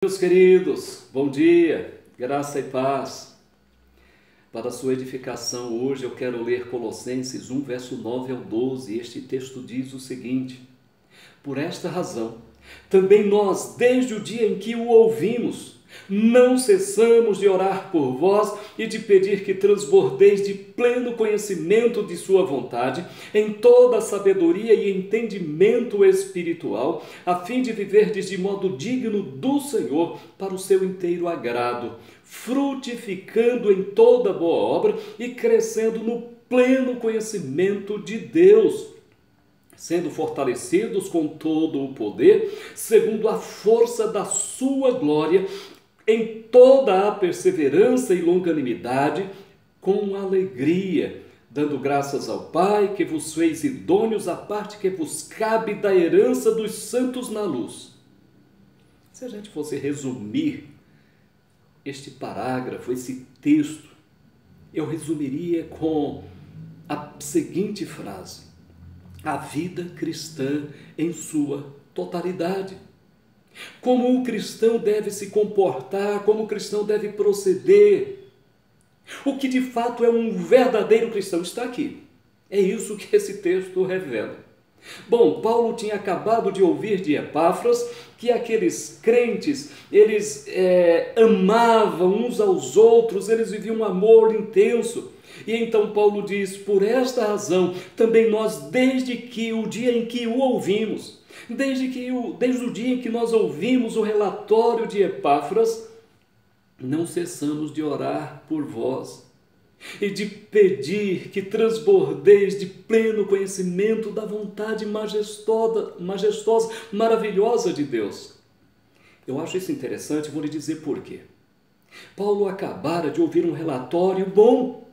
Meus queridos, bom dia, graça e paz. Para a sua edificação, hoje eu quero ler Colossenses 1, verso 9 ao 12. Este texto diz o seguinte: por esta razão, também nós, desde o dia em que o ouvimos, não cessamos de orar por vós e de pedir que transbordeis de pleno conhecimento de sua vontade, em toda a sabedoria e entendimento espiritual, a fim de viverdes de modo digno do Senhor, para o seu inteiro agrado, frutificando em toda boa obra e crescendo no pleno conhecimento de Deus, sendo fortalecidos com todo o poder, segundo a força da sua glória, em toda a perseverança e longanimidade, com alegria, dando graças ao Pai, que vos fez idôneos à parte que vos cabe da herança dos santos na luz. Se a gente fosse resumir este parágrafo, esse texto, eu resumiria com a seguinte frase: a vida cristã em sua totalidade. Como o cristão deve se comportar, como o cristão deve proceder. O que de fato é um verdadeiro cristão está aqui. É isso que esse texto revela. Bom, Paulo tinha acabado de ouvir de Epáfras que aqueles crentes, eles amavam uns aos outros, eles viviam um amor intenso. E então Paulo diz: por esta razão, também nós, desde o dia em que o ouvimos, desde o dia em que nós ouvimos o relatório de Epáfras, não cessamos de orar por vós e de pedir que transbordeis de pleno conhecimento da vontade majestosa, maravilhosa de Deus. Eu acho isso interessante, vou lhe dizer por quê. Paulo acabara de ouvir um relatório bom,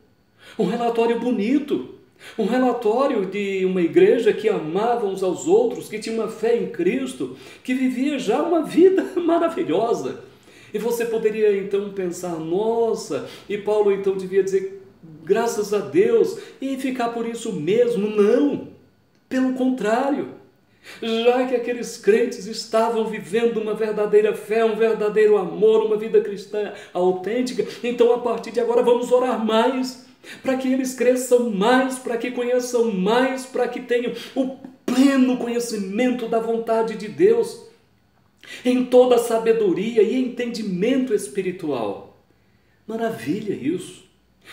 um relatório bonito, um relatório de uma igreja que amava uns aos outros, que tinha uma fé em Cristo, que vivia já uma vida maravilhosa. E você poderia então pensar: nossa, e Paulo então devia dizer graças a Deus e ficar por isso mesmo. Não, pelo contrário. Já que aqueles crentes estavam vivendo uma verdadeira fé, um verdadeiro amor, uma vida cristã autêntica, então a partir de agora vamos orar mais, para que eles cresçam mais, para que conheçam mais, para que tenham o pleno conhecimento da vontade de Deus, em toda a sabedoria e entendimento espiritual. Maravilha isso!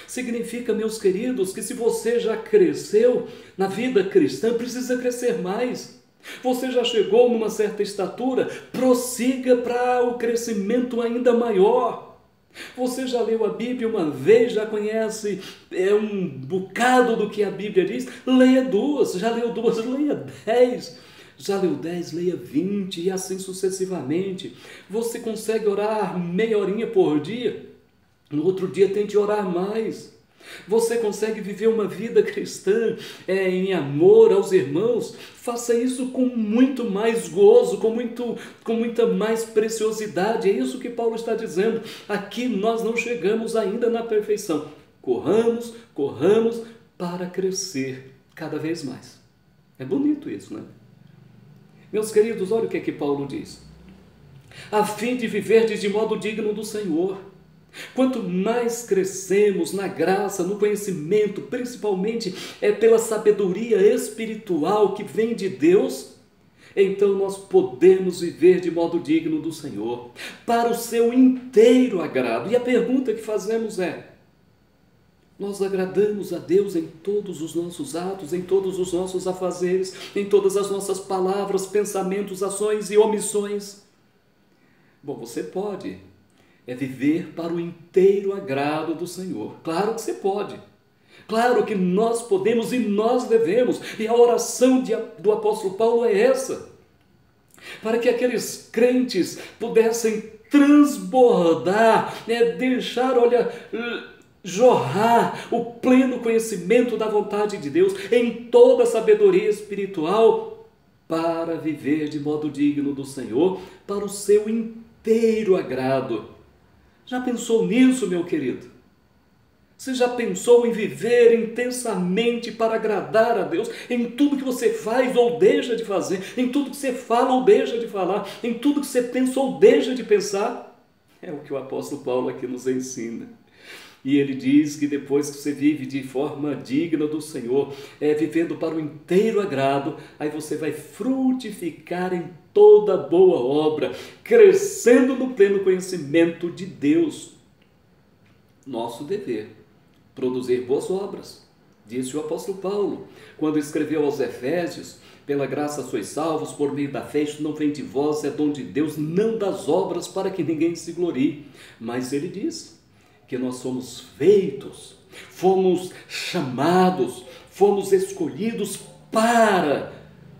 Significa, meus queridos, que se você já cresceu na vida cristã, precisa crescer mais. Você já chegou numa certa estatura, prossiga para o crescimento ainda maior. Você já leu a Bíblia uma vez, já conhece um bocado do que a Bíblia diz? Leia duas, já leu duas, leia 10. Já leu 10, leia 20 e assim sucessivamente. Você consegue orar meia horinha por dia? No outro dia tente orar mais. Você consegue viver uma vida cristã em amor aos irmãos? Faça isso com muito mais gozo, com muita mais preciosidade. É isso que Paulo está dizendo. Aqui nós não chegamos ainda na perfeição. Corramos para crescer cada vez mais. É bonito isso, né? Meus queridos, olha o que Paulo diz: a fim de viverdes de modo digno do Senhor. Quanto mais crescemos na graça, no conhecimento, principalmente pela sabedoria espiritual que vem de Deus, então nós podemos viver de modo digno do Senhor, para o seu inteiro agrado. E a pergunta que fazemos é: nós agradamos a Deus em todos os nossos atos, em todos os nossos afazeres, em todas as nossas palavras, pensamentos, ações e omissões? Bom, você pode viver para o inteiro agrado do Senhor. Claro que você pode. Claro que nós podemos e nós devemos. E a oração do apóstolo Paulo é essa: para que aqueles crentes pudessem transbordar, deixar, jorrar o pleno conhecimento da vontade de Deus em toda a sabedoria espiritual, para viver de modo digno do Senhor, para o seu inteiro agrado. Já pensou nisso, meu querido? Você já pensou em viver intensamente para agradar a Deus em tudo que você faz ou deixa de fazer, em tudo que você fala ou deixa de falar, em tudo que você pensa ou deixa de pensar? É o que o apóstolo Paulo aqui nos ensina. E ele diz que depois que você vive de forma digna do Senhor, vivendo para o inteiro agrado, aí você vai frutificar em toda boa obra, crescendo no pleno conhecimento de Deus. Nosso dever, produzir boas obras, disse o apóstolo Paulo, quando escreveu aos Efésios: pela graça sois salvos por meio da fé, isto não vem de vós, é dom de Deus, não das obras, para que ninguém se glorie. Mas ele diz que nós somos feitos, fomos chamados, fomos escolhidos para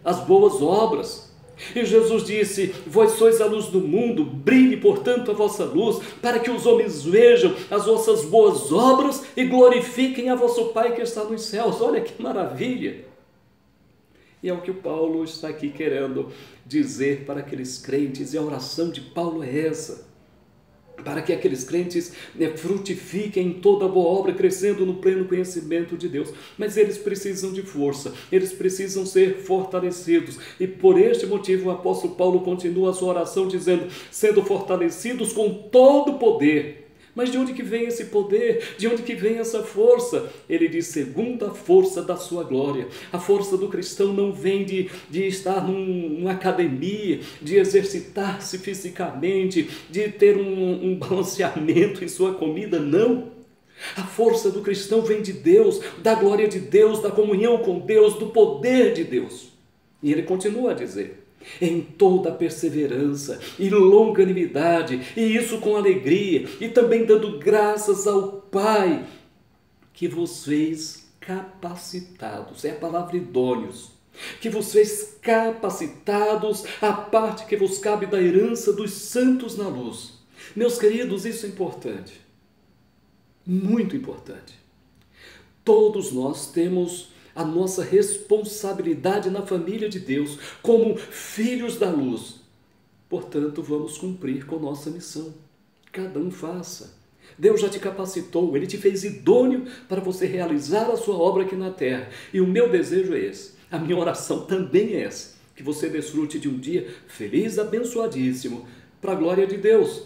as boas obras. E Jesus disse: vós sois a luz do mundo, brilhe portanto a vossa luz, para que os homens vejam as vossas boas obras e glorifiquem a vosso Pai que está nos céus. Olha que maravilha! E é o que o Paulo está aqui querendo dizer para aqueles crentes, e a oração de Paulo é essa: para que aqueles crentes frutifiquem em toda boa obra, crescendo no pleno conhecimento de Deus. Mas eles precisam de força, eles precisam ser fortalecidos, e por este motivo o apóstolo Paulo continua a sua oração dizendo: sendo fortalecidos com todo o poder. Mas de onde que vem esse poder? De onde que vem essa força? Ele diz: segundo a força da sua glória. A força do cristão não vem de estar numa academia, de exercitar-se fisicamente, de ter um balanceamento em sua comida, não. A força do cristão vem de Deus, da glória de Deus, da comunhão com Deus, do poder de Deus. E ele continua a dizer: em toda perseverança e longanimidade, e isso com alegria, e também dando graças ao Pai, que vos fez capacitados, é a palavra idôneos, que vos fez capacitados à parte que vos cabe da herança dos santos na luz. Meus queridos, isso é importante, muito importante. Todos nós temos a nossa responsabilidade na família de Deus, como filhos da luz. Portanto, vamos cumprir com nossa missão. Cada um faça. Deus já te capacitou, Ele te fez idôneo para você realizar a sua obra aqui na terra. E o meu desejo é esse, a minha oração também é essa, que você desfrute de um dia feliz, abençoadíssimo, para a glória de Deus,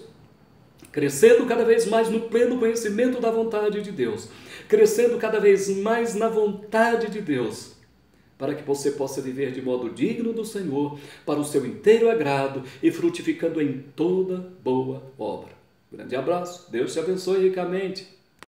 crescendo cada vez mais no pleno conhecimento da vontade de Deus, crescendo cada vez mais na vontade de Deus, para que você possa viver de modo digno do Senhor, para o seu inteiro agrado e frutificando em toda boa obra. Grande abraço, Deus te abençoe ricamente.